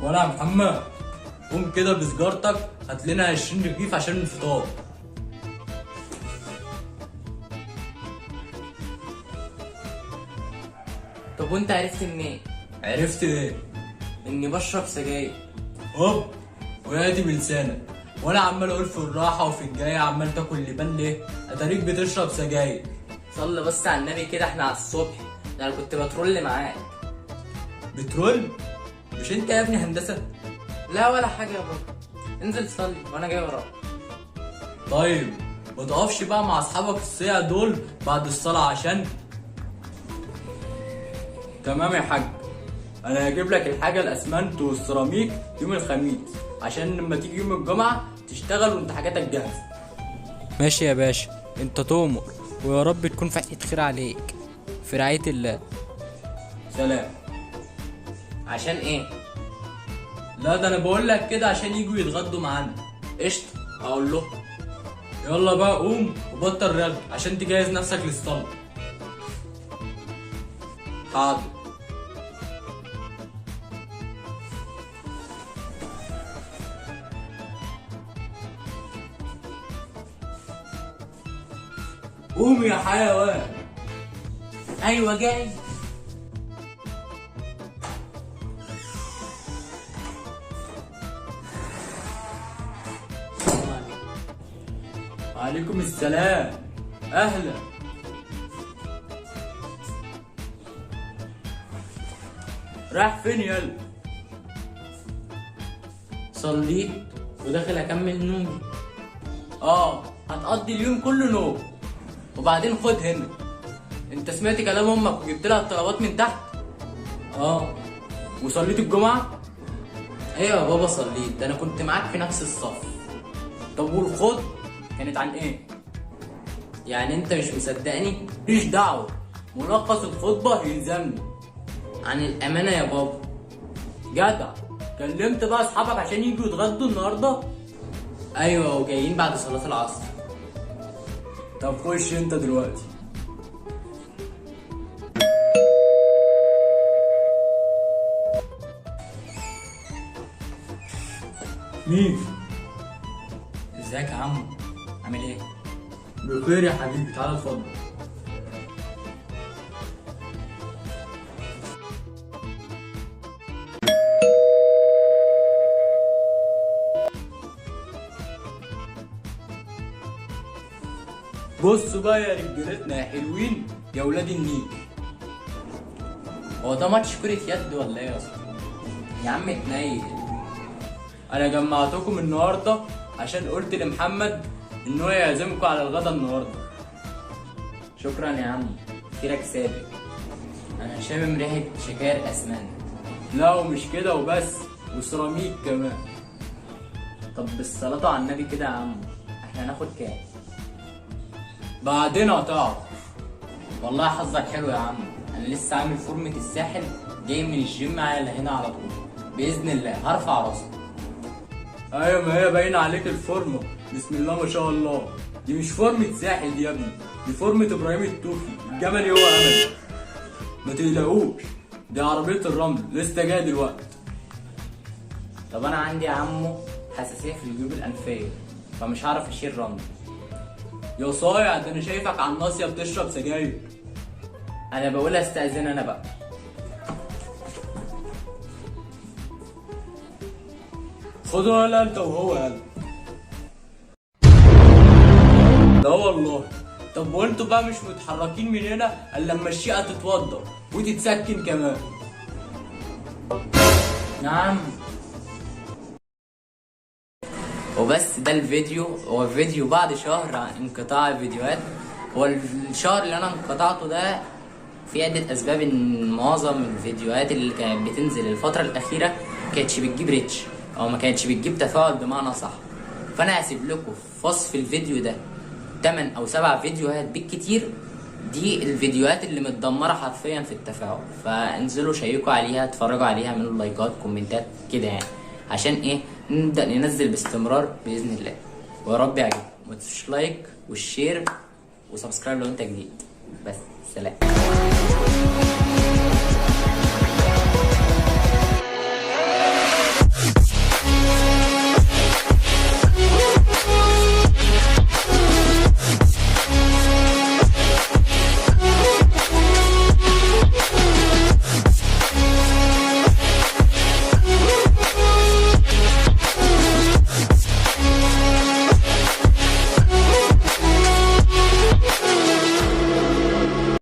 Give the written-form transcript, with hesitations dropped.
ولا يا محمد، قوم كده بسجارتك هات لنا 20 رغيف عشان الفطار. طب وانت عرفت منين؟ عرفت ايه؟ اني بشرب سجاير. هوب، وياتي بلسانك وانا عمال اقول في الراحه وفي الجايه عمال تاكل لبان ليه؟ اتاريك بتشرب سجاير. صلي بس على النبي كده، احنا على الصبح. ده انا كنت بترول معاك. بترول؟ مش انت يا ابني هندسه؟ لا ولا حاجه يا بابا، انزل صلي وانا جاي وراك. طيب ما تقفش بقى مع اصحابك الصيع دول بعد الصلاه عشان. تمام يا حاج، انا هجيب لك الحاجه الاسمنت والسيراميك يوم الخميس عشان لما تيجي يوم الجمعه تشتغل وانت حاجاتك جاهزه. ماشي يا باشا، انت تؤمر، ويا رب تكون فتحة خير عليك، في رعاية الله. سلام. عشان ايه؟ لا ده انا بقول لك كده عشان يجوا يتغدوا معانا. قشطة، اقول له. يلا بقى قوم وبطل رغي عشان تجهز نفسك للصلاه. حاضر. قوم يا حيوان. ايوه جاي. وعليكم السلام. اهلا. رايح فين يلا؟ صليت وداخل اكمل نومي. هتقضي اليوم كله نوم. وبعدين خد هنا، انت سمعت كلام امك وجبت لها الطلبات من تحت؟ وصليت الجمعه؟ ايوه يا بابا صليت، ده انا كنت معاك في نفس الصف. طب والخد كانت عن ايه؟ يعني انت مش مصدقني؟ ماليش دعوه، ملخص الخطبه يلزمني. عن الامانه يا بابا. جدع. كلمت بقى اصحابك عشان يجوا يتغدوا النهارده؟ ايوه، وجايين بعد صلاه العصر. طب خش انت دلوقتي. مين؟ ازيك يا عمو؟ عامل ايه؟ بخير يا حبيبي، تعالى اتفضل. بصوا بقى يا رجالتنا يا حلوين يا ولاد النيل. هو ده ماتش كرة يد ولا ايه يا اسطى؟ يا عم اتنيل. انا جمعتكم النهارده عشان قلت لمحمد ان هو يعزمكم على الغدا النهارده. شكرا يا عم، خيرك سابق. انا شامم ريحة شكاير اسمنت. لا ومش كده وبس، وسيراميك كمان. طب بالصلاة على النبي كده يا عم، احنا هناخد كام؟ بعدين هتعرف. والله حظك حلو يا عم، انا لسه عامل فورمة الساحل، جاي من الجيم على هنا على طول. باذن الله هرفع راسك. ايوه ما هي باينه عليك الفورمه، بسم الله ما شاء الله. دي مش فورمه ساحل دي يا ابني، دي فورمه ابراهيم التوفي، الجمل هو امل. ما تقلقوش، دي عربيه الرمل لسه جايه دلوقتي. طب انا عندي يا عمو حساسية في الجيوب الانفية، فمش هعرف اشيل رمل. يا صايع ده انا شايفك على الناصيه بتشرب سجاير. انا بقول استأذن انا بقى. خدوا يلا انت وهو يلا. لا والله. طب وانتوا بقى مش متحركين من هنا الا لما الشقه تتوضى وتتسكن كمان. نعم. وبس ده الفيديو، هو فيديو بعد شهر عن انقطاع الفيديوهات. هو الشهر اللي انا انقطعته ده في عدة اسباب، ان معظم الفيديوهات اللي كانت بتنزل الفترة الاخيرة كانتش بتجيب ريتش او ما كانتش بتجيب تفاعل بمعنى صح. فانا هسيب لكم في وصف الفيديو ده 8 أو 7 فيديوهات بالكتير، دي الفيديوهات اللي متدمرة حرفيا في التفاعل، فانزلوا شيكوا عليها، اتفرجوا عليها، اعملوا لايكات كومنتات كده يعني، عشان ايه نبدأ ننزل باستمرار بإذن الله. ويا رب يعجبكم، ما تنسوش لايك والشير وسبسكرايب لو انت جديد. بس سلام.